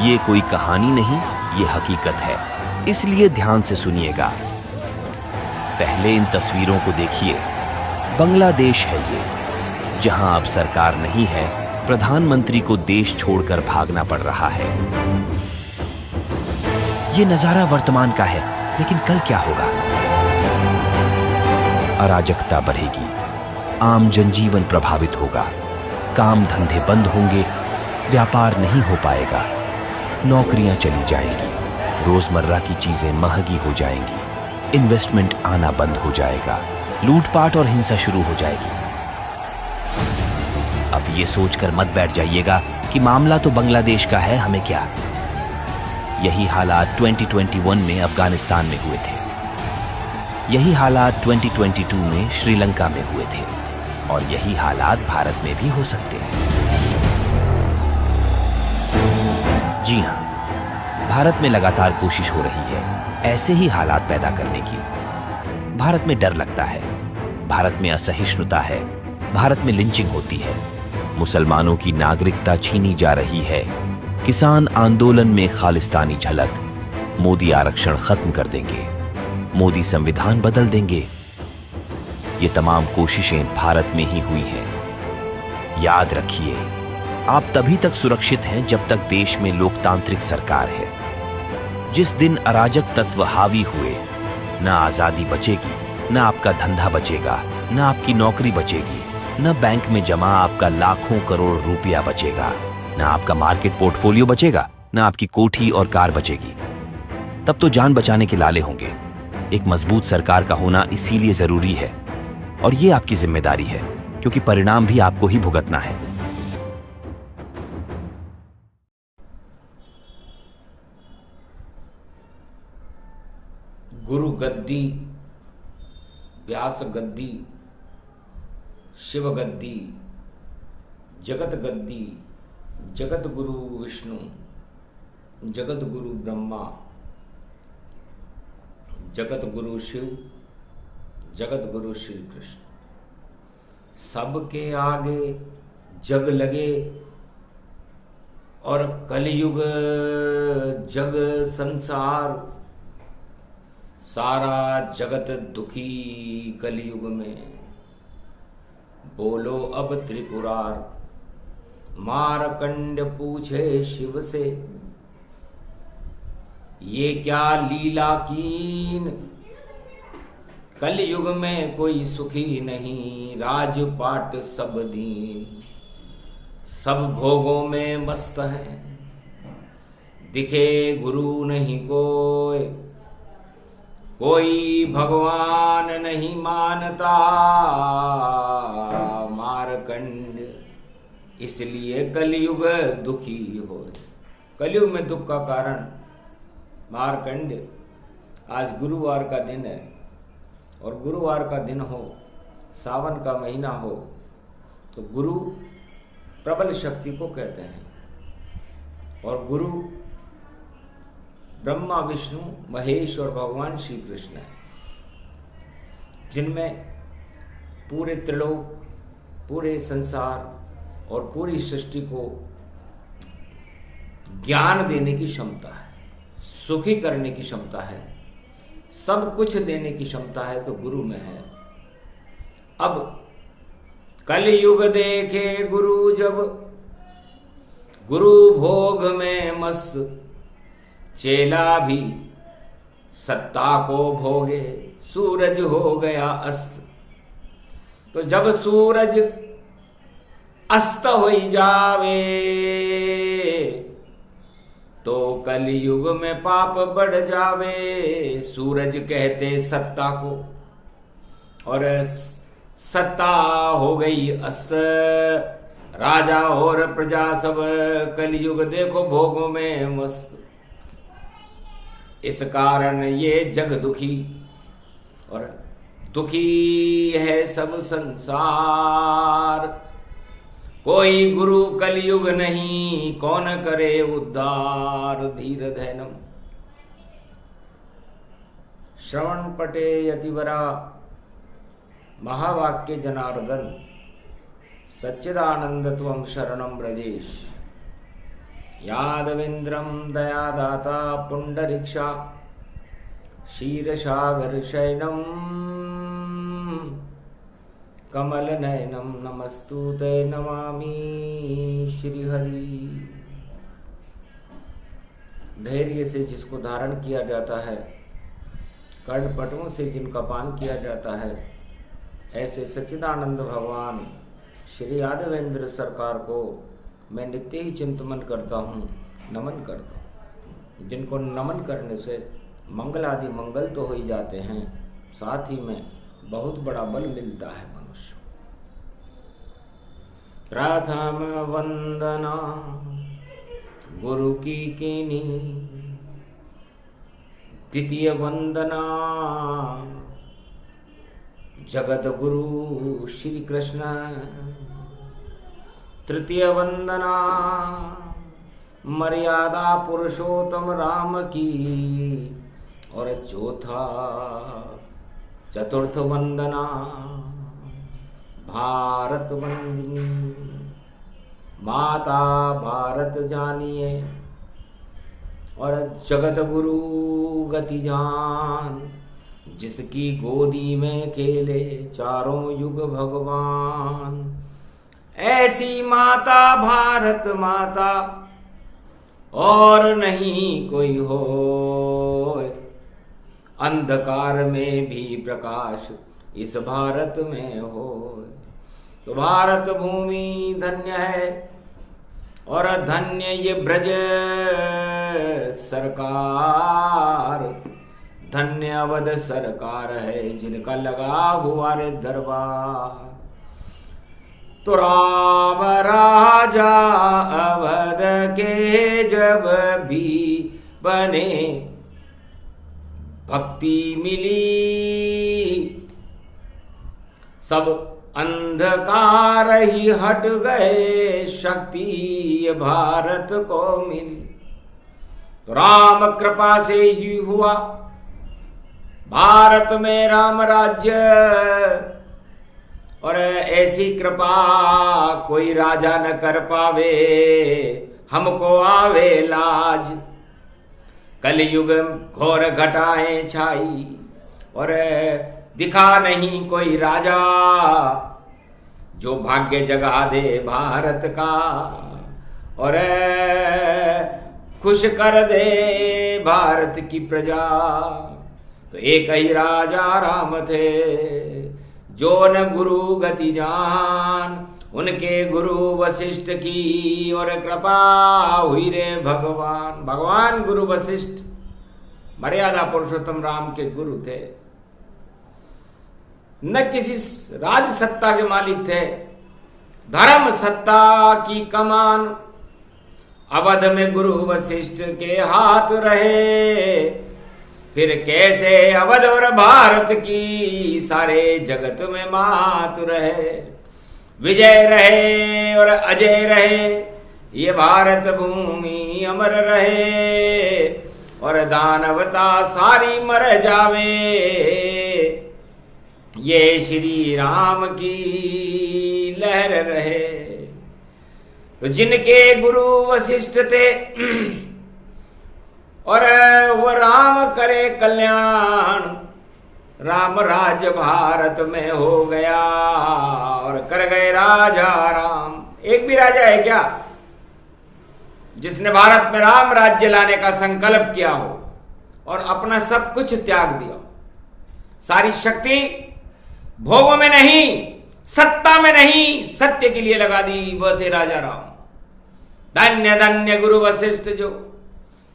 ये कोई कहानी नहीं, ये हकीकत है, इसलिए ध्यान से सुनिएगा। पहले इन तस्वीरों को देखिए। बांग्लादेश है ये, जहां अब सरकार नहीं है, प्रधानमंत्री को देश छोड़कर भागना पड़ रहा है। ये नजारा वर्तमान का है, लेकिन कल क्या होगा? अराजकता बढ़ेगी, आम जनजीवन प्रभावित होगा, काम धंधे बंद होंगे, व्यापार नहीं हो पाएगा, नौकरियां चली जाएंगी, रोजमर्रा की चीजें महंगी हो जाएंगी, इन्वेस्टमेंट आना बंद हो जाएगा, लूटपाट और हिंसा शुरू हो जाएगी। अब ये सोचकर मत बैठ जाइएगा कि मामला तो बांग्लादेश का है, हमें क्या। यही हालात 2021 में अफगानिस्तान में हुए थे, यही हालात 2022 में श्रीलंका में हुए थे, और यही हालात भारत में भी हो सकते हैं। जी हां, भारत में लगातार कोशिश हो रही है ऐसे ही हालात पैदा करने की। भारत में डर लगता है, भारत में असहिष्णुता है, भारत में लिंचिंग होती है, मुसलमानों की नागरिकता छीनी जा रही है, किसान आंदोलन में खालिस्तानी झलक, मोदी आरक्षण खत्म कर देंगे, मोदी संविधान बदल देंगे। ये तमाम कोशिशें भारत में ही हुई हैं। याद रखिए, आप तभी तक सुरक्षित हैं जब तक देश में लोकतांत्रिक सरकार है। जिस दिन अराजक तत्व हावी हुए, ना आजादी बचेगी, ना आपका धंधा बचेगा, ना आपकी नौकरी बचेगी, ना बैंक में जमा आपका लाखों करोड़ रुपया बचेगा, ना आपका मार्केट पोर्टफोलियो बचेगा, ना आपकी कोठी और कार बचेगी। तब तो जान बचाने के लाले होंगे। एक मजबूत सरकार का होना इसीलिए जरूरी है, और ये आपकी जिम्मेदारी है, क्योंकि परिणाम भी आपको ही भुगतना है। गुरु गद्दी, व्यास गद्दी, शिव गद्दी, जगत गद्दी, जगत गुरु विष्णु, जगत गुरु ब्रह्मा, जगत गुरु शिव, जगत गुरु श्री कृष्ण। सबके आगे जग लगे और कलयुग जग संसार, सारा जगत दुखी कलयुग में। बोलो अब त्रिपुरार, मारकंड पूछे शिव से, ये क्या लीला कीन, कलयुग में कोई सुखी नहीं, राजपाट सब दीन, सब भोगों में मस्त हैं, दिखे गुरु नहीं कोई, कोई भगवान नहीं मानता मारकंड, इसलिए कलयुग दुखी हो। कलयुग में दुख का कारण मारकंड। आज गुरुवार का दिन है, और गुरुवार का दिन हो, सावन का महीना हो, तो गुरु प्रबल शक्ति को कहते हैं, और गुरु ब्रह्मा विष्णु महेश और भगवान श्री कृष्ण है, जिनमें पूरे त्रिलोक, पूरे संसार और पूरी सृष्टि को ज्ञान देने की क्षमता है, सुखी करने की क्षमता है, सब कुछ देने की क्षमता है, तो गुरु में है। अब कलयुग देखे गुरु जब, गुरु भोग में मस्त, चेला भी सत्ता को भोगे, सूरज हो गया अस्त। तो जब सूरज अस्त हो जावे, तो कलयुग में पाप बढ़ जावे। सूरज कहते सत्ता को, और सत्ता हो गई अस्त, राजा और प्रजा सब कलयुग देखो भोगों में मस्त। इस कारण ये जग दुखी, और दुखी है सब संसार। कोई गुरु कलयुग नहीं, कौन करे उद्धार। धीर धैनम श्रवण पटे यतिवरा, महावाक्य जनार्दन, सच्चिदानंद त्वं शरणं ब्रजेश। यादवेन्द्रं दयादाता पुंडरीक्षा क्षीरसागर शयनं कमलनयनं नमस्तुते नमामि श्रीहरि। धैर्य से जिसको धारण किया जाता है, कर्णपटुओं से जिनका पान किया जाता है, ऐसे सच्चिदानंद भगवान श्री यादवेंद्र सरकार को मैं नित्य ही चिंतन करता हूँ, नमन करता हूँ। जिनको नमन करने से मंगल आदि मंगल तो हो ही जाते हैं, साथ ही में बहुत बड़ा बल मिलता है मनुष्य। प्रथम वंदना गुरु की कीनी, द्वितीय वंदना जगत गुरु श्री कृष्ण, तृतीय वंदना मर्यादा पुरुषोत्तम राम की, और चौथा चतुर्थ वंदना भारत वंदिनी, माता भारत जानिए और जगत गुरु गति जान, जिसकी गोदी में खेले चारों युग भगवान। ऐसी माता भारत माता और नहीं कोई हो, अंधकार में भी प्रकाश इस भारत में हो। तो भारत भूमि धन्य है और धन्य ये ब्रज सरकार, धन्य अवध सरकार है जिनका लगा हुआ रे दरबार। तो राम राजा अवध के जब भी बने, भक्ति मिली सब अंधकार ही हट गए, शक्ति ये भारत को मिली। तो राम कृपा से ही हुआ भारत में राम राज्य, और ऐसी कृपा कोई राजा न कर पावे, हमको आवे लाज। कलयुग घोर घटाएं छाई और दिखा नहीं कोई राजा, जो भाग्य जगा दे भारत का और खुश कर दे भारत की प्रजा। तो एक ही राजा राम थे जो न गुरु गति जान, उनके गुरु वशिष्ठ की और कृपा हुई रे भगवान। भगवान गुरु वशिष्ठ मर्यादा पुरुषोत्तम राम के गुरु थे, न किसी राज सत्ता के मालिक थे, धर्म सत्ता की कमान अवध में गुरु वशिष्ठ के हाथ रहे। फिर कैसे अवध और भारत की सारे जगत में मात रहे। विजय रहे और अजय रहे, ये भारत भूमि अमर रहे, और दानवता सारी मर जावे, ये श्री राम की लहर रहे। तो जिनके गुरु वशिष्ठ थे और वो राम करे कल्याण, राम राज भारत में हो गया और कर गए राजा राम। एक भी राजा है क्या जिसने भारत में राम राज्य लाने का संकल्प किया हो और अपना सब कुछ त्याग दिया? सारी शक्ति भोगों में नहीं, सत्ता में नहीं, सत्य के लिए लगा दी, वह थे राजा राम। धन्य धन्य गुरु वशिष्ठ जो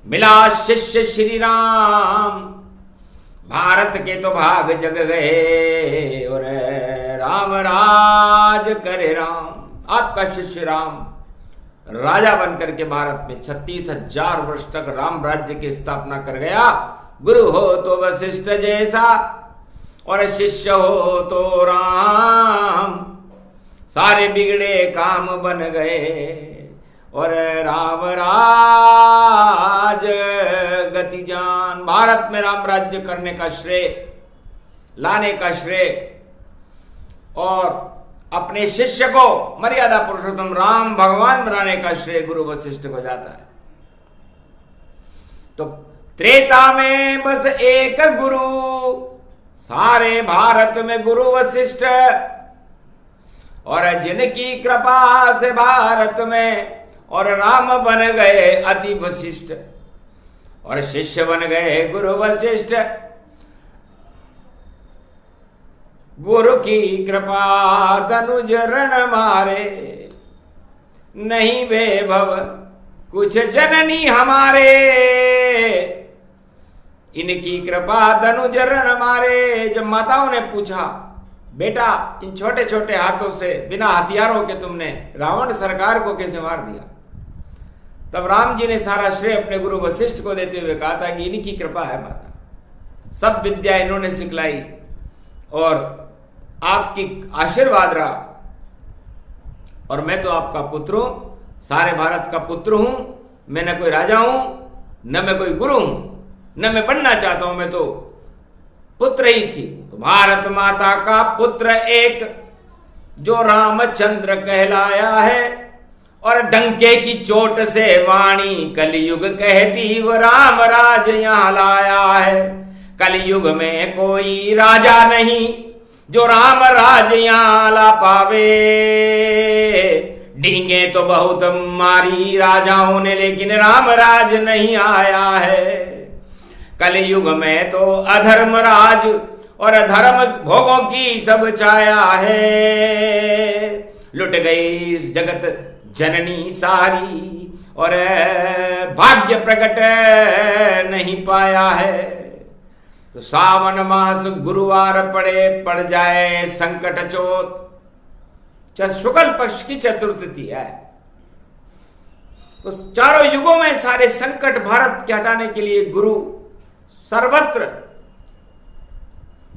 मिला शिष्य श्री राम, भारत के तो भाग जग गए और राम राज करे राम। आपका शिष्य राम राजा बनकर के भारत में 36,000 वर्ष तक राम राज्य की स्थापना कर गया। गुरु हो तो वशिष्ठ जैसा और शिष्य हो तो राम, सारे बिगड़े काम बन गए और राम राज गति जान। भारत में राम राज्य करने का श्रेय, लाने का श्रेय और अपने शिष्य को मर्यादा पुरुषोत्तम राम भगवान बनाने का श्रेय गुरु वशिष्ठ को जाता है। तो त्रेता में बस एक गुरु, सारे भारत में गुरु वशिष्ठ, और जिनकी कृपा से भारत में और राम बन गए अति वशिष्ठ, और शिष्य बन गए गुरु वशिष्ठ। गुरु की कृपा धनुज रण मारे, नहीं वे भव कुछ जननी हमारे। इनकी कृपा धनुज रण मारे। जब माताओं ने पूछा, बेटा इन छोटे छोटे हाथों से बिना हथियारों के तुमने रावण सरकार को कैसे मार दिया, तब राम जी ने सारा श्रेय अपने गुरु वशिष्ठ को देते हुए कहा था कि इनकी कृपा है माता, सब विद्या इन्होंने सिखलाई और आपकी आशीर्वाद रहा, और मैं तो आपका पुत्र हूं, सारे भारत का पुत्र हूं। मैं न कोई राजा हूं, न मैं कोई गुरु हूं, न मैं बनना चाहता हूं, मैं तो पुत्र ही थी। तो भारत माता का पुत्र एक जो रामचंद्र कहलाया है, और डंके की चोट से वाणी कलयुग कहती वो राम राज यहां लाया है। कलयुग में कोई राजा नहीं जो राम राज यहां ला पावे। डींगे तो बहुत मारी राजाओं ने, लेकिन राम राज नहीं आया है। कलयुग में तो अधर्म राज और धर्म भोगों की सब छाया है। लुट गई जगत जननी सारी, और भाग्य प्रकट नहीं पाया है। तो सावन मास गुरुवार पड़ जाए संकट चौथ, शुक्ल पक्ष की चतुर्थी है। तो चारों युगों में सारे संकट भारत के हटाने के लिए गुरु सर्वत्र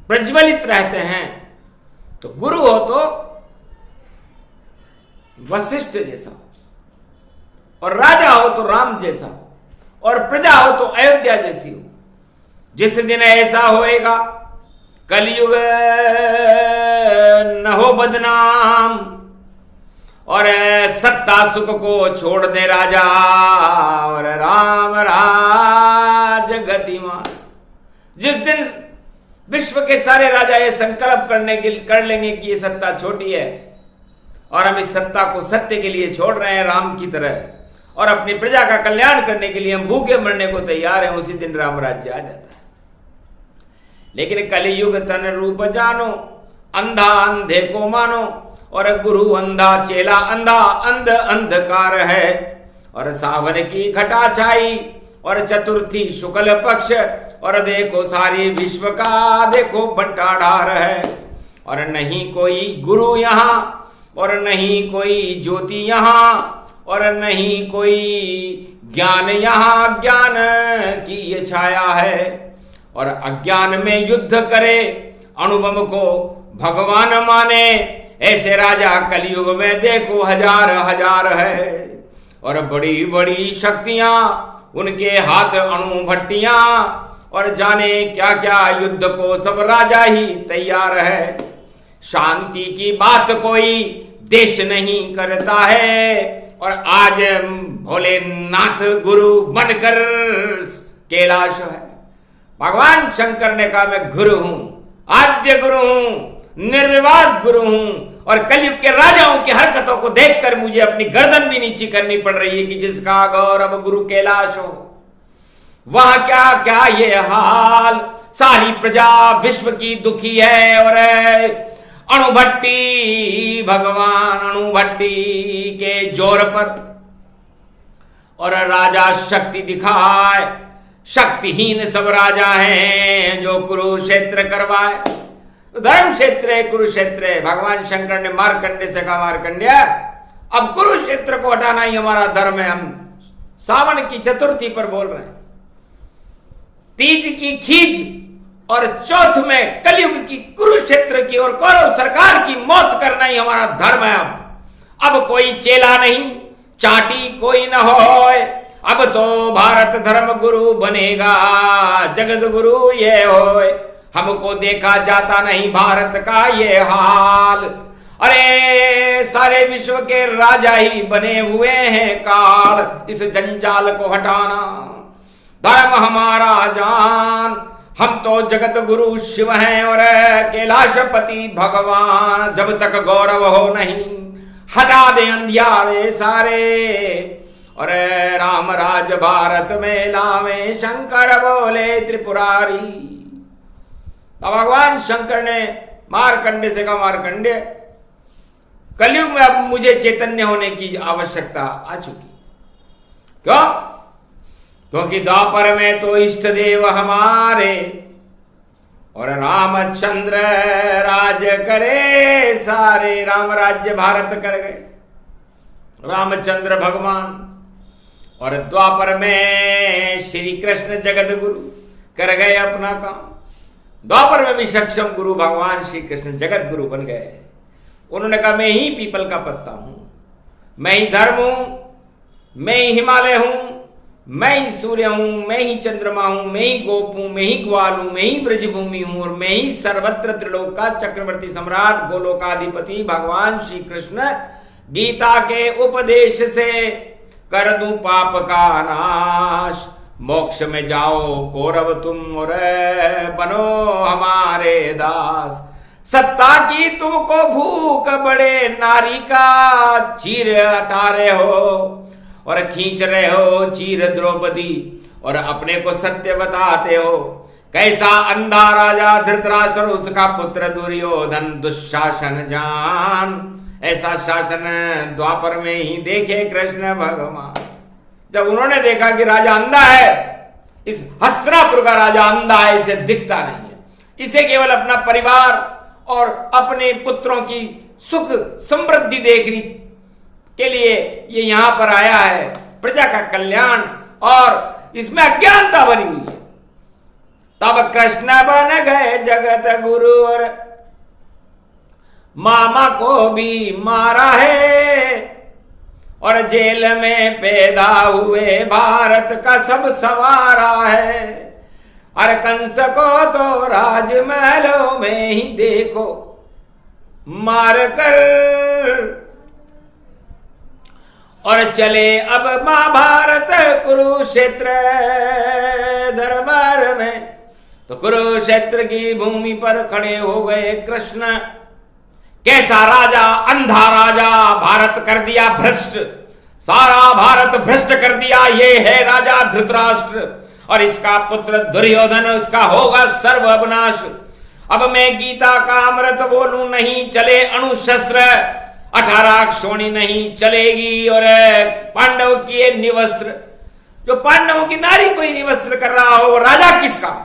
प्रज्वलित रहते हैं। तो गुरु हो तो वशिष्ठ जैसा, और राजा हो तो राम जैसा, और प्रजा हो तो अयोध्या जैसी हो। जिस दिन ऐसा होएगा कलयुग न हो बदनाम, और सत्ता सुख को छोड़ दे राजा, और राम राज गतिमान। जिस दिन विश्व के सारे राजा ये संकल्प कर लेंगे कि ये सत्ता छोटी है और हम इस सत्ता को सत्य के लिए छोड़ रहे हैं राम की तरह, और अपनी प्रजा का कल्याण करने के लिए हम भूखे मरने को तैयार हैं, उसी दिन राम राज्य आ जाता है। लेकिन कलयुग तन रूप जानो, अंधा अंधे को मानो, और गुरु अंधा चेला अंधा, अंध अंधकार है। और सावन की घटा छाई, और चतुर्थी शुक्ल पक्ष, और देखो सारी विश्व का देखो बंटाढार है। और नहीं कोई गुरु यहां, और नहीं कोई ज्योति यहां, और नहीं कोई ज्ञान यहां, ज्ञान की ये छाया है। और अज्ञान में युद्ध करे, अनुभव को भगवान माने, ऐसे राजा कलयुग में देखो हजार हजार है। और बड़ी बड़ी शक्तियां उनके हाथ अणुभट्टियां, और जाने क्या क्या युद्ध को सब राजा ही तैयार है। शांति की बात कोई देश नहीं करता है, और आज भोलेनाथ गुरु बनकर कैलाश है। भगवान शंकर ने कहा मैं गुरु हूं, आद्य गुरु हूं, निर्विवाद गुरु हूं, और कलयुग के राजाओं की हरकतों को देखकर मुझे अपनी गर्दन भी नीची करनी पड़ रही है कि जिसका गौरव गुरु कैलाश हो, वहां क्या क्या ये हाल। सारी प्रजा विश्व की दुखी है, और अणुभट्टी भगवान अणुभट्टी के जोर पर, और राजा शक्ति दिखाए। शक्तिहीन सब राजा हैं जो कुरुक्षेत्र करवाए। धर्म क्षेत्र है, कुरुक्षेत्र है। भगवान शंकर ने मार्कंडे से कहा, मार्कंड्य अब कुरुक्षेत्र को हटाना ही हमारा धर्म है। हम सावन की चतुर्थी पर बोल रहे हैं, तीज की खींच और चौथ में कलयुग की कुरुक्षेत्र की और कौरव सरकार की मौत करना ही हमारा धर्म है। अब कोई चेला नहीं, चाटी कोई न हो। अब तो भारत धर्म गुरु बनेगा, जगत गुरु ये होए। हमको देखा जाता नहीं भारत का ये हाल। अरे सारे विश्व के राजा ही बने हुए हैं काल, इस जंजाल को हटाना। धर्म हमारा जान, हम तो जगत गुरु शिव हैं और कैलाशपति भगवान। जब तक गौरव हो नहीं हटा दे अंधियारे सारे, और राम राज भारत में लावे शंकर बोले त्रिपुरारी। तो भगवान शंकर ने मार्कंडे से कहा, मार्कंडे कलयुग में अब मुझे चैतन्य होने की आवश्यकता आ चुकी। क्यों? क्योंकि द्वापर में तो इष्ट देव हमारे और रामचंद्र राज करे सारे। राम राज्य भारत कर गए रामचंद्र भगवान, और द्वापर में श्री कृष्ण जगत गुरु कर गए अपना काम। द्वापर में भी सक्षम गुरु भगवान श्री कृष्ण जगत गुरु बन गए। उन्होंने कहा मैं ही पीपल का पत्ता हूं, मैं ही धर्म हूं, मैं ही हिमालय हूं, मैं ही सूर्य हूं, मैं ही चंद्रमा हूं, मैं ही गोप हूं, मैं ही ग्वाल हूं, मैं ही ब्रजभूमि हूं, और मैं ही सर्वत्र त्रिलोक का चक्रवर्ती सम्राट गोलोकाधिपति भगवान श्री कृष्ण गीता के उपदेश से कर दूं पाप का नाश। मोक्ष में जाओ कौरव तुम और बनो हमारे दास। सत्ता की तुमको भूख बड़े नारी का चीर हटा रहे हो और खींच रहे हो चीर द्रौपदी, और अपने को सत्य बताते हो। कैसा अंधा राजा धृतराष्ट्र, उसका पुत्र दुर्योधन दुशासन जान। ऐसा शासन द्वापर में ही देखे कृष्ण भगवान। जब उन्होंने देखा कि राजा अंधा है, इस हस्तिनापुर का राजा अंधा है, इसे दिखता नहीं है, इसे केवल अपना परिवार और अपने पुत्रों की सुख समृद्धि देखने के लिए ये यहां पर आया है, प्रजा का कल्याण, और इसमें अज्ञानता भरी हुई है। तब कृष्ण बन गए जगत गुरु और मामा को भी मारा है, और जेल में पैदा हुए भारत का सब सवारा है। और कंस को तो राजमहलों में ही देखो मार कर, और चले अब महाभारत कुरुक्षेत्र दरबार में। तो कुरुक्षेत्र की भूमि पर खड़े हो गए कृष्ण। कैसा राजा, अंधा राजा, भारत कर दिया भ्रष्ट, सारा भारत भ्रष्ट कर दिया। ये है राजा धृतराष्ट्र और इसका पुत्र दुर्योधन, इसका होगा सर्वनाश। अब मैं गीता का अमृत बोलूं नहीं चले अणुशस्त्र, 18 क्षोणी नहीं चलेगी, और पांडव की निवस्त्र, जो पांडवों की नारी को ही निवस्त्र कर रहा हो, राजा किसका?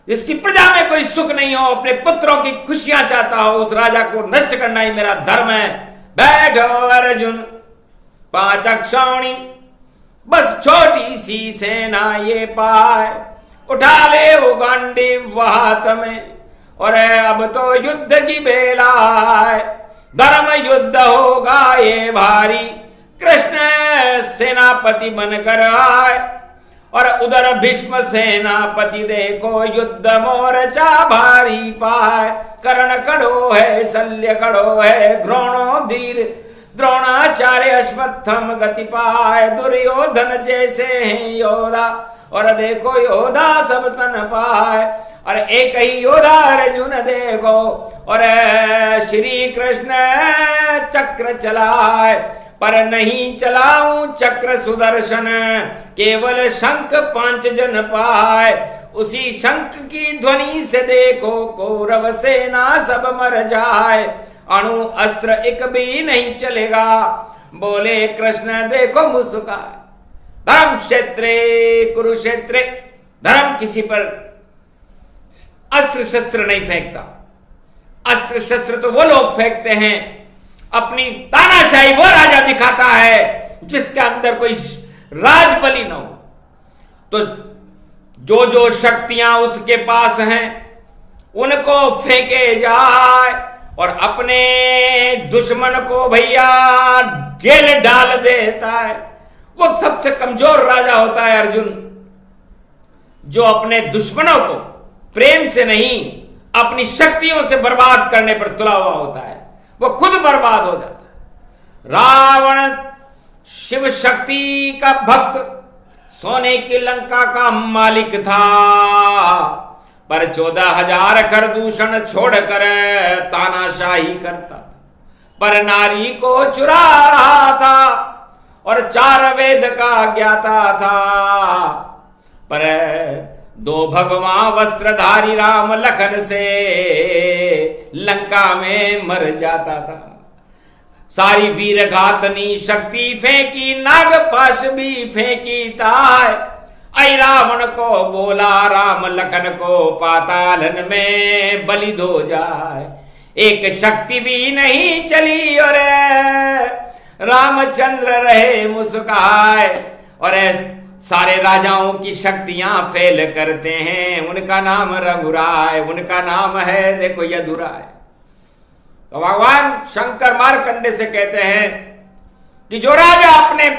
जिसकी प्रजा में कोई सुख नहीं हो, अपने पुत्रों की खुशियां चाहता हो, उस राजा को नष्ट करना ही मेरा धर्म है। बैठो अर्जुन 5 क्षौणी, बस छोटी सी सेना ये पाए, उठा ले वो गांडीव हाथ में, और अब तो युद्ध की बेला है। धर्म युद्ध होगा ये भारी, कृष्ण सेनापति बनकर आए, और उधर भीष्म सेनापति देखो युद्ध मोर्चा भारी पाए। कर्ण खड़ो है, शल्य खड़ो है, द्रोणो धीर, द्रोणाचार्य अश्वत्थम गति पाए। दुर्योधन जैसे हैं योधा, और देखो योधा सब तन पाए। और एक ही योधा अर्जुन देखो, और श्री कृष्ण चक्र चलाए, पर नहीं चलाऊं चक्र सुदर्शन, केवल शंख 5 जन पाए। उसी शंख की ध्वनि से देखो कौरव सेना सब मर जाए, अणु अस्त्र एक भी नहीं चलेगा। बोले कृष्ण देखो मुस्काए। धर्म क्षेत्रे कुरुक्षेत्रे, धर्म किसी पर अस्त्र शस्त्र नहीं फेंकता। अस्त्र शस्त्र तो वो लोग फेंकते हैं, अपनी तानाशाही वो राजा दिखाता है जिसके अंदर कोई राजबली न हो। तो जो जो शक्तियां उसके पास हैं उनको फेंके जाए, और अपने दुश्मन को भैया जेल डाल देता है। वो सबसे कमजोर राजा होता है अर्जुन, जो अपने दुश्मनों को प्रेम से नहीं अपनी शक्तियों से बर्बाद करने पर तुला हुआ होता है, वो खुद बर्बाद हो जाता है। रावण शिव शक्ति का भक्त, सोने की लंका का मालिक था, पर 14,000 खरदूषण छोड़कर तानाशाही करता, पर नारी को चुरा रहा था और 4 वेद का ज्ञाता था। पर 2 भगवान वस्त्रधारी राम लखन से लंका में मर जाता था। सारी वीर घातनी शक्ति फेंकी, नागपाश भी फेंकी ताय। आई रावण को बोला राम लखन को पातालन में बलि दो जाए। एक शक्ति भी नहीं चली और रामचंद्र रहे मुस्काए। और सारे राजाओं की शक्तियां फेल करते हैं, उनका नाम रघुराय, उनका नाम है देखो यदुराय। तो भगवान शंकर मार्कंडे से कहते हैं कि जो राजा अपने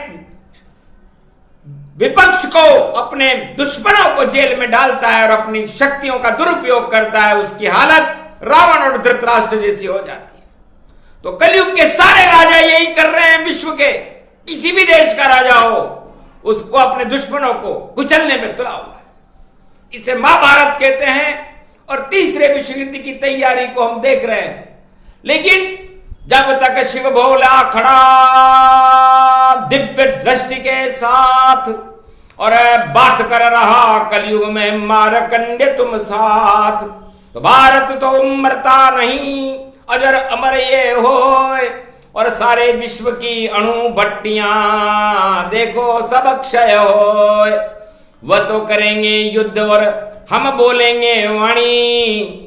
विपक्ष को, अपने दुश्मनों को जेल में डालता है और अपनी शक्तियों का दुरुपयोग करता है, उसकी हालत रावण और धृतराष्ट्र जैसी हो जाती है। तो कलयुग के सारे राजा यही कर रहे हैं। विश्व के किसी भी देश का राजा हो, उसको अपने दुश्मनों को कुचलने में तुला हुआ है। इसे महाभारत कहते हैं और तीसरे विश्व युद्ध की तैयारी को हम देख रहे हैं। लेकिन जब तक शिव भोला खड़ा दिव्य दृष्टि के साथ और बात कर रहा कलयुग में मारकंडे तुम साथ, तो भारत तो मरता नहीं, अजर अमर ये होए। और सारे विश्व की अणु भट्टियां देखो सब क्षय होए। वह तो करेंगे युद्ध और हम बोलेंगे वाणी,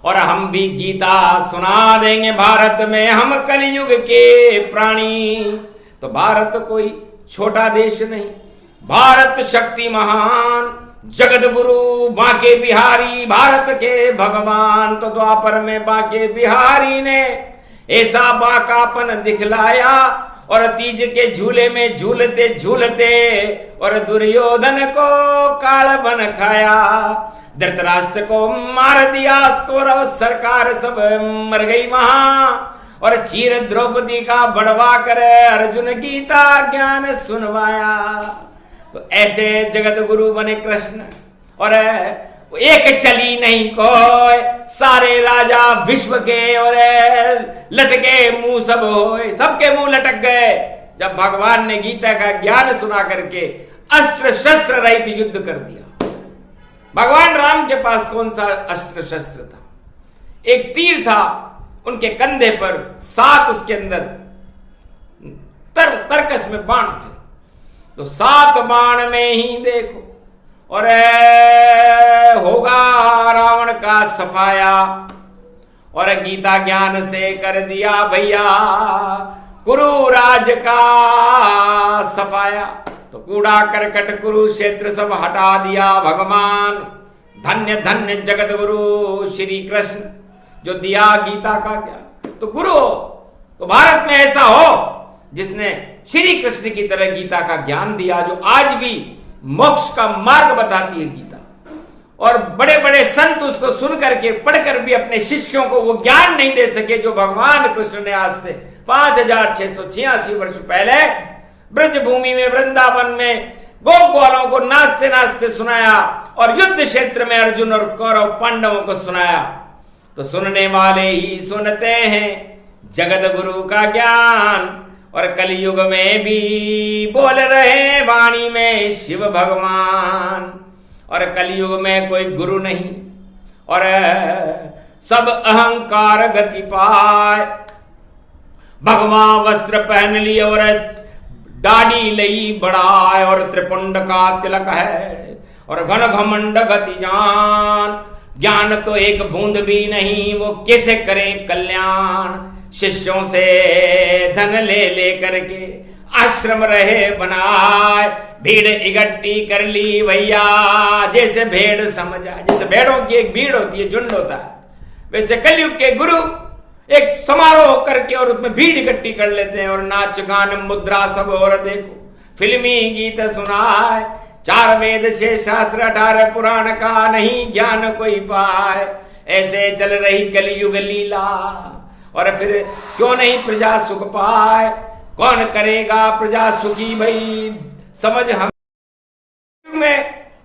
और हम भी गीता सुना देंगे भारत में, हम कलयुग के प्राणी। तो भारत कोई छोटा देश नहीं, भारत शक्ति महान, जगत गुरु बांके बिहारी, भारत के भगवान। तो द्वापर में बांके बिहारी ने ऐसा बांकापन दिखलाया, और तीज के झूले में झूलते झूलते और दुर्योधन को काल बन खाया। धृतराष्ट्र को मार दिया, कौरव सरकार सब मर गई वहां। और चीर द्रौपदी का बढ़वा कर अर्जुन गीता ज्ञान सुनवाया। तो ऐसे जगत गुरु बने कृष्ण, और एक चली नहीं कोई, सारे राजा विश्व के और लटके मुंह सब होए, सबके मुंह लटक गए जब भगवान ने गीता का ज्ञान सुना करके अस्त्र शस्त्र रहित युद्ध कर दिया। भगवान राम के पास कौन सा अस्त्र शस्त्र था? एक तीर था उनके कंधे पर, 7 उसके अंदर तरकस में बाण थे। तो 7 बाण में ही देखो और होगा रावण का सफाया। और गीता ज्ञान से कर दिया भैया कुरु राज का सफाया। तो कूड़ा करकट कुरुक्षेत्र सब हटा दिया भगवान। धन्य धन्य जगत गुरु श्री कृष्ण जो दिया गीता का ज्ञान। तो गुरु हो तो भारत में ऐसा हो जिसने श्री कृष्ण की तरह गीता का ज्ञान दिया, जो आज भी मोक्ष का मार्ग बताती है गीता। और बड़े बड़े संत उसको सुन करके पढ़कर भी अपने शिष्यों को वो ज्ञान नहीं दे सके जो भगवान कृष्ण ने आज से 5686 वर्ष पहले ब्रज भूमि में, वृंदावन में गोपालों को नाचते नाचते सुनाया, और युद्ध क्षेत्र में अर्जुन और कौरव पांडवों को सुनाया। तो सुनने वाले ही सुनते हैं जगत गुरु का ज्ञान। और कलयुग में भी बोल रहे वाणी में शिव भगवान। और कलयुग में कोई गुरु नहीं, और सब अहंकार गति पाए। भगवान वस्त्र पहन लिए और दाढ़ी लई बढ़ाए, और त्रिपुंड का तिलक है, और घन घमंड गति जान। ज्ञान तो एक बूंद भी नहीं, वो कैसे करें कल्याण। शिष्यों से धन ले ले करके आश्रम रहे बनाए। भीड़ इकट्ठी कर ली भैया, जैसे भेड़ समझा। जैसे भेड़ों की एक भीड़ होती है, झुंड होता है, वैसे कलयुग के गुरु एक समारोह करके और उसमें भीड़ इकट्ठी कर लेते हैं। और नाच गान मुद्रा सब और देखो फिल्मी गीत सुनाए। 4 वेद 6 शास्त्र 18 पुराण का नहीं ज्ञान कोई पाए। ऐसे चल रही कलयुग लीला, और फिर क्यों नहीं प्रजा सुख पाए। कौन करेगा प्रजा सुखी भाई, समझ हम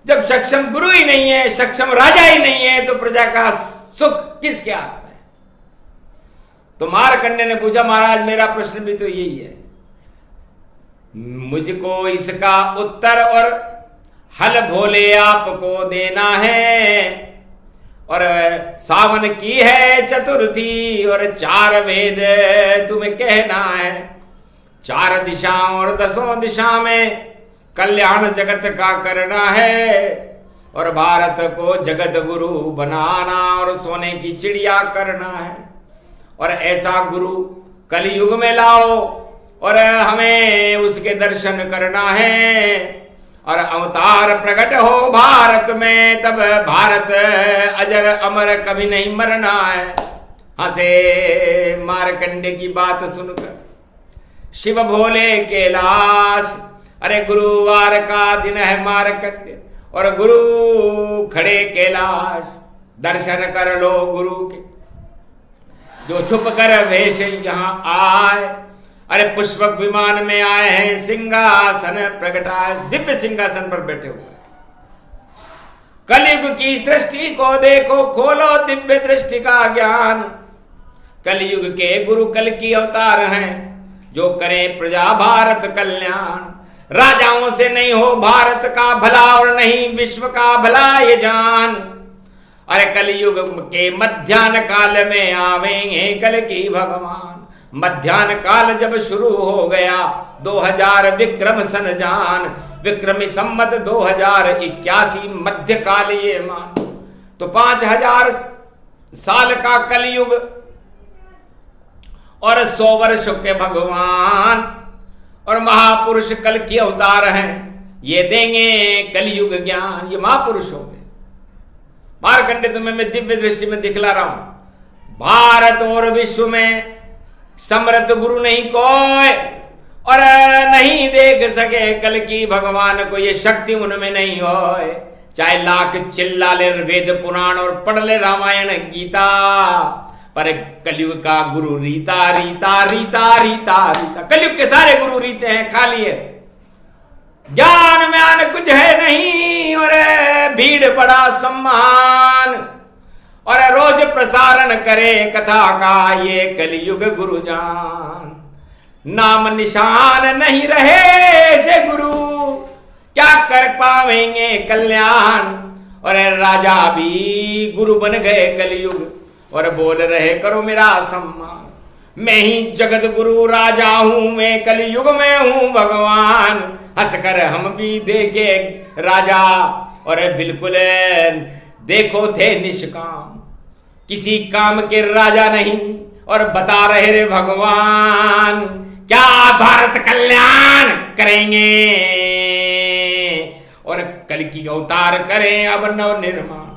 जब सक्षम गुरु ही नहीं है, सक्षम राजा ही नहीं है, तो प्रजा का सुख किसके हाथ में है? तो मारकंडे ने पूछा, महाराज मेरा प्रश्न भी तो यही है, मुझको इसका उत्तर और हल भोले आपको देना है। और सावन की है चतुर्थी और 4 वेद तुम्हें कहना है, 4 दिशाओं और 10 दिशा में कल्याण जगत का करना है, और भारत को जगत गुरु बनाना और सोने की चिड़िया करना है। और ऐसा गुरु कलयुग में लाओ और हमें उसके दर्शन करना है, और अवतार प्रकट हो भारत में, तब भारत अजर अमर कभी नहीं मरना है। हंसे मारकंडे की बात सुनकर शिव भोले कैलाश। अरे गुरुवार का दिन है मारकंडे, और गुरु खड़े कैलाश, दर्शन कर लो गुरु के, जो छुप कर वेश यहां आए। अरे पुष्पक विमान में आए हैं, सिंहासन प्रगटाए, दिव्य सिंहासन पर बैठे हुए। कलयुग की सृष्टि को देखो, खोलो दिव्य दृष्टि का ज्ञान। कलयुग के गुरु कल की अवतार हैं, जो करें प्रजा भारत कल्याण। राजाओं से नहीं हो भारत का भला, और नहीं विश्व का भला ये जान। अरे कलयुग के मध्यान्ह काल में आवेंगे कल की भगवान। मध्यान्ह काल जब शुरू हो गया 2000 विक्रम सन जान, विक्रमी संमत 2081 मध्य काल ये मान। तो 5000 साल का कलयुग और 100 वर्षों के भगवान, और महापुरुष कल की अवतार हैं, ये देंगे कलयुग ज्ञान। ये महापुरुष हो गए। मारकंडे तुम्हें मैं दिव्य दृष्टि में दिखला रहा हूं, भारत और विश्व में समर्थ गुरु नहीं कोई, और नहीं देख सके कल की भगवान को, ये शक्ति उनमें नहीं हो। चाहे लाख चिल्ला ले वेद पुराण और पढ़ ले रामायण गीता, पर कलयुग का गुरु रीता रीता रीता रीता रीता। कलयुग के सारे गुरु रीते हैं, खाली है, ज्ञान म्यान कुछ है नहीं, और भीड़ बड़ा सम्मान, और रोज प्रसारण करे कथा का ये कलयुग गुरु जान। नाम निशान नहीं रहे से गुरु, क्या कर पावेंगे कल्याण। और राजा भी गुरु बन गए कलयुग, और बोल रहे करो मेरा सम्मान। मैं ही जगत गुरु राजा हूं, मैं कलयुग में हूं भगवान। हंसकर हम भी देखे राजा, और बिल्कुल देखो थे निष्काम, किसी काम के राजा नहीं, और बता रहे रे भगवान क्या भारत कल्याण करेंगे, और कल की अवतार करें अब नव निर्माण।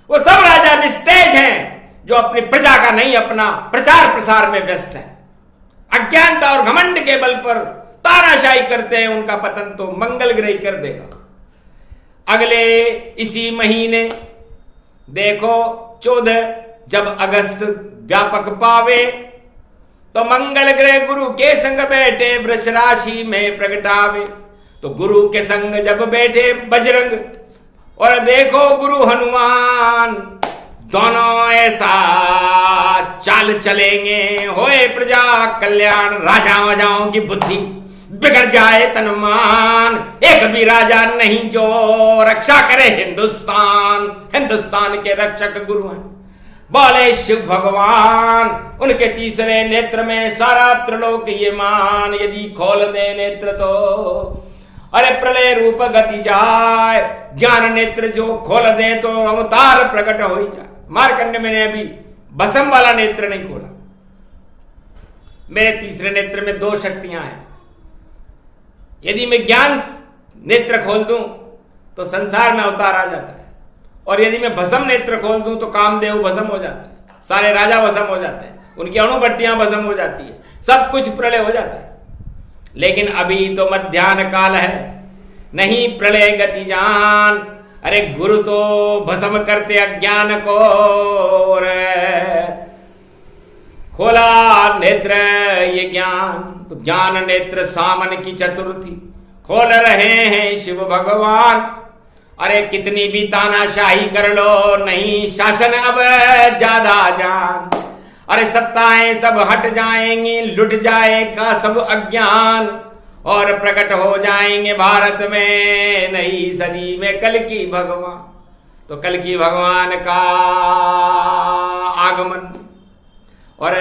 वो सब राजा निस्तेज हैं, जो अपनी प्रजा का नहीं अपना प्रचार प्रसार में व्यस्त है। अज्ञानता और घमंड के बल पर तानाशाही करते हैं, उनका पतन तो मंगल ग्रह कर देगा। अगले इसी महीने देखो 14 जब अगस्त व्यापक पावे, तो मंगल ग्रह गुरु के संग बैठे वृष राशि में प्रगटावे। तो गुरु के संग जब बैठे बजरंग, और देखो गुरु हनुमान, दोनों ऐसा चाल चलेंगे होए प्रजा कल्याण। राजा वजाओं की बुद्धि बिगड़ जाए तनमान, एक भी राजा नहीं जो रक्षा करे हिंदुस्तान। हिंदुस्तान के रक्षक गुरु हैं, बोले शिव भगवान। उनके तीसरे नेत्र में सारा त्रिलोक ये मान, यदि खोल दे नेत्र तो अरे प्रलय रूप गति जाए। ज्ञान नेत्र जो खोल दे तो अवतार प्रकट हो जाए। मार्कंडे मैंने अभी भस्म वाला नेत्र नहीं खोला, मेरे तीसरे नेत्र में 2 शक्तियां हैं। यदि मैं ज्ञान नेत्र खोल दूं तो संसार में अवतार आ जाता है, और यदि मैं भस्म नेत्र खोल दूं तो कामदेव भस्म हो जाता है, सारे राजा भस्म हो जाते हैं, उनकी अणुभट्टियां भस्म हो जाती है, सब कुछ प्रलय हो जाता है। लेकिन अभी तो मध्याह्न काल है, नहीं प्रलय गति जान। अरे गुरु तो भस्म करते अज्ञान को, और खोला नेत्र ये ज्ञान। तो ज्ञान नेत्र सामन की चतुर्थी खोल रहे हैं शिव भगवान। अरे कितनी भी तानाशाही कर लो, नहीं शासन अब ज्यादा जान। अरे सत्ताएं सब हट जाएंगी, लुट जाएगा सब अज्ञान, और प्रकट हो जाएंगे भारत में नई सदी में कल की भगवान। तो कल की भगवान का आगमन, और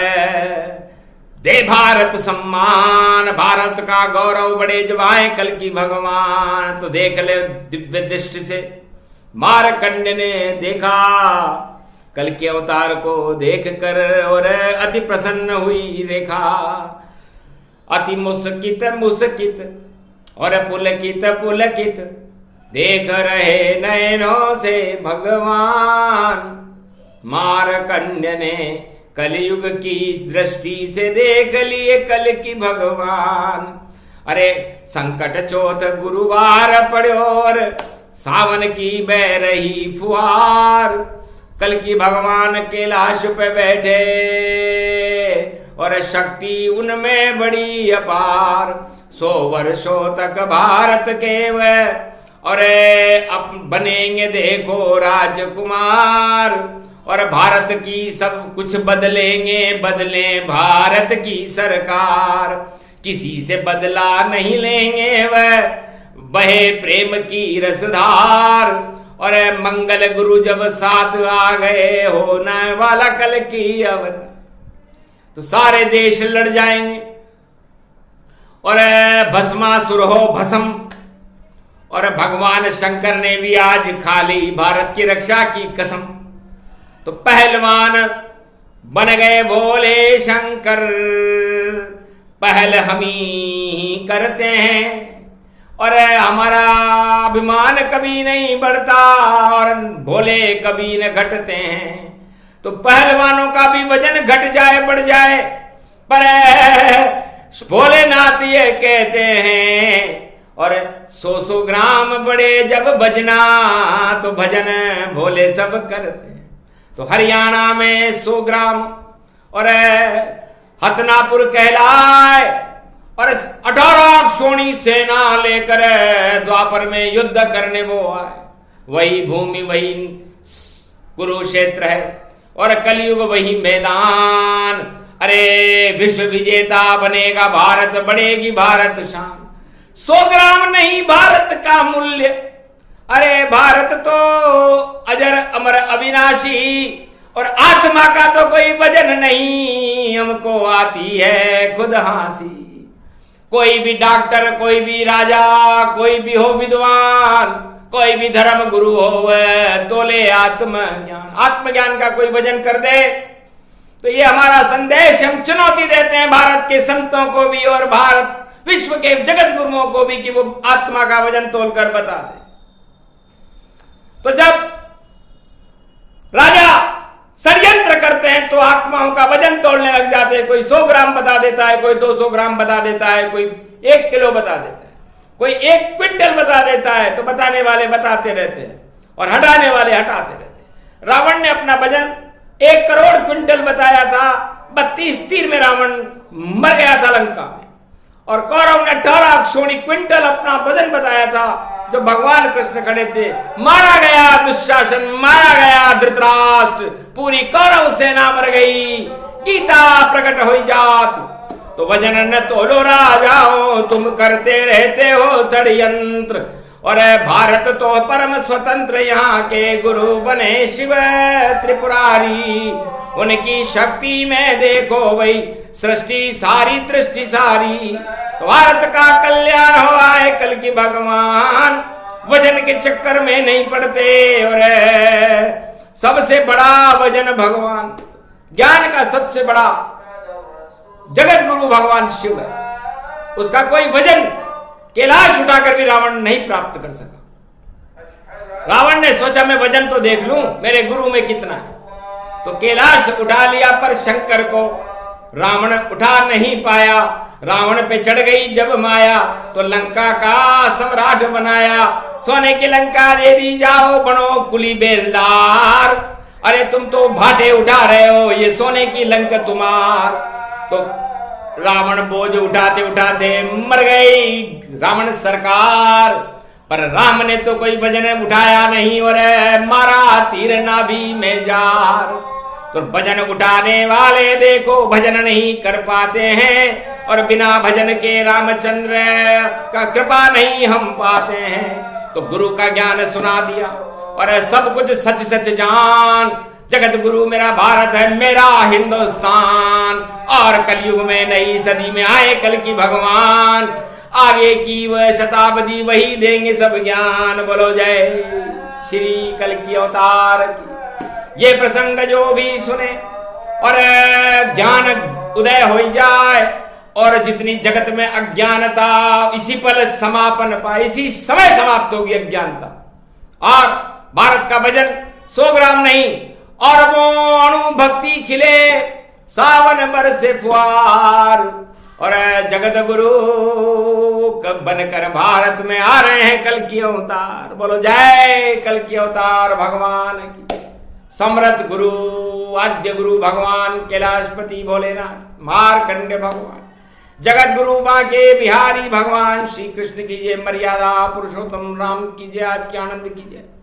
दे भारत सम्मान, भारत का गौरव बड़े जवाएं कल की भगवान। तो देख ले दिव्य दृष्टि से मारकंड ने देखा कल के अवतार को देख कर, और अति प्रसन्न हुई रेखा। अति मुस्कित मुस्कित और पुलकित पुलकित देख रहे नयनों से भगवान। मारकंड्य ने कलयुग की दृष्टि से देख लिए कल की भगवान। अरे संकट चौथ गुरुवार पड़ो और सावन की बह रही फुहार। कल की भगवान कैलाश पे बैठे और शक्ति उनमें बड़ी अपार। 100 वर्षों तक भारत के वह और अब बनेंगे देखो राजकुमार। और भारत की सब कुछ बदलेंगे, बदले भारत की सरकार। किसी से बदला नहीं लेंगे वह बहे प्रेम की रसधार। और मंगल गुरु जब साथ आ गए होने वाला कल की अवतार। तो सारे देश लड़ जाएंगे और भस्मासुर हो भस्म। और भगवान शंकर ने भी आज खा ली भारत की रक्षा की कसम। तो पहलवान बन गए भोले शंकर, पहल हम ही करते हैं। और हमारा अभिमान कभी नहीं बढ़ता और भोले कभी न घटते हैं। तो पहलवानों का भी वजन घट जाए बढ़ जाए, पर भोलेनाथ ये कहते हैं। और 100 ग्राम बड़े जब भजना, तो भजन भोले सब करते हैं। तो हरियाणा में 100 ग्राम और हतनापुर कहलाए। और 18 क्षोणी सेना लेकर द्वापर में युद्ध करने वो आए। वही भूमि वही कुरुक्षेत्र है और कलयुग वही मैदान। अरे विश्व विजेता बनेगा भारत, बढ़ेगी भारत शान। 100 ग्राम नहीं भारत का मूल्य, अरे भारत तो अजर अमर अविनाशी। और आत्मा का तो कोई वजन नहीं, हमको आती है खुद हंसी। कोई भी डॉक्टर, कोई भी राजा, कोई भी हो विद्वान, कोई भी धर्म गुरु हो तोले आत्मज्ञान। आत्मज्ञान का कोई वजन कर दे। तो ये हमारा संदेश हम चुनौती देते हैं भारत के संतों को भी और भारत विश्व के जगत गुरुओं को भी कि वो आत्मा का वजन तोलकर बता दे। तो जब राजा षड्यंत्र करते हैं तो आत्माओं का वजन तोड़ने लग जाते हैं। कोई 100 ग्राम बता देता है, कोई 200 ग्राम बता देता है, कोई 1 किलो बता देता है, कोई 1 क्विंटल बता देता है। तो बताने वाले बताते रहते हैं और हटाने वाले हटाते रहते हैं। रावण ने अपना वजन 1 करोड़ क्विंटल बताया था। 32 तीर में रावण मर गया था लंका में। और कौरव ने 18 क्षोणी क्विंटल अपना वजन बताया था। जब भगवान कृष्ण खड़े थे, मारा गया दुशासन, मारा गया धृतराष्ट्र, पूरी कौरव सेना मर गई, गीता प्रकट हुई जात। तो वजन न तोलो राजाओ, तुम करते रहते हो षड्यंत्र। और भारत तो परम स्वतंत्र, यहाँ के गुरु बने शिव त्रिपुरारी। उनकी शक्ति में देखो वही सृष्टि सारी दृष्टि सारी। तो भारत का कल्याण हो आए कल की भगवान। वजन के चक्कर में नहीं पड़ते। और सबसे बड़ा वजन भगवान, ज्ञान का सबसे बड़ा जगत गुरु भगवान शिव है। उसका कोई वजन कैलाश उठाकर भी रावण नहीं प्राप्त कर सका। रावण ने सोचा मैं वजन तो देख लूं मेरे गुरु में कितना है। तो कैलाश उठा लिया, पर शंकर को रावण उठा नहीं पाया। रावण पे चढ़ गई जब माया, तो लंका का सम्राट बनाया। सोने की लंका दे दी जाओ, बनो कुली बेलदार। अरे तुम तो भाटे उठा रहे हो, ये सोने की लंका तुम्हार। तो रावण बोझ उठाते उठाते मर गई रावण सरकार। पर राम ने तो कोई भजन उठाया नहीं और मारा तीर नाभि में जार। तो भजन उठाने वाले देखो भजन नहीं कर पाते हैं और बिना भजन के रामचंद्र का कृपा नहीं हम पाते हैं। तो गुरु का ज्ञान सुना दिया और सब कुछ सच सच जान, जगत गुरु मेरा भारत है मेरा हिंदुस्तान। और कलयुग में नई सदी में आए कल की भगवान, आगे की वह शताब्दी वही देंगे सब ज्ञान। बोलो जय श्री कल की अवतार की। ये प्रसंग जो भी सुने और ज्ञान उदय हो जाए और जितनी जगत में अज्ञानता इसी पल समापन पाए, इसी समय समाप्त होगी अज्ञानता। और भारत का भजन 100 ग्राम नहीं और वो अणु भक्ति खिले सावन बरसे फुहार। और जगत गुरु कब बनकर भारत में आ रहे हैं कल की अवतार। बोलो जय कल की अवतार भगवान की। समर्थ गुरु आद्य गुरु भगवान कैलाशपति भोलेनाथ, मार्कंड भगवान, जगत गुरु बांके बिहारी भगवान श्री कृष्ण की जय। मर्यादा पुरुषोत्तम राम की जय। आज के आनंद की जय।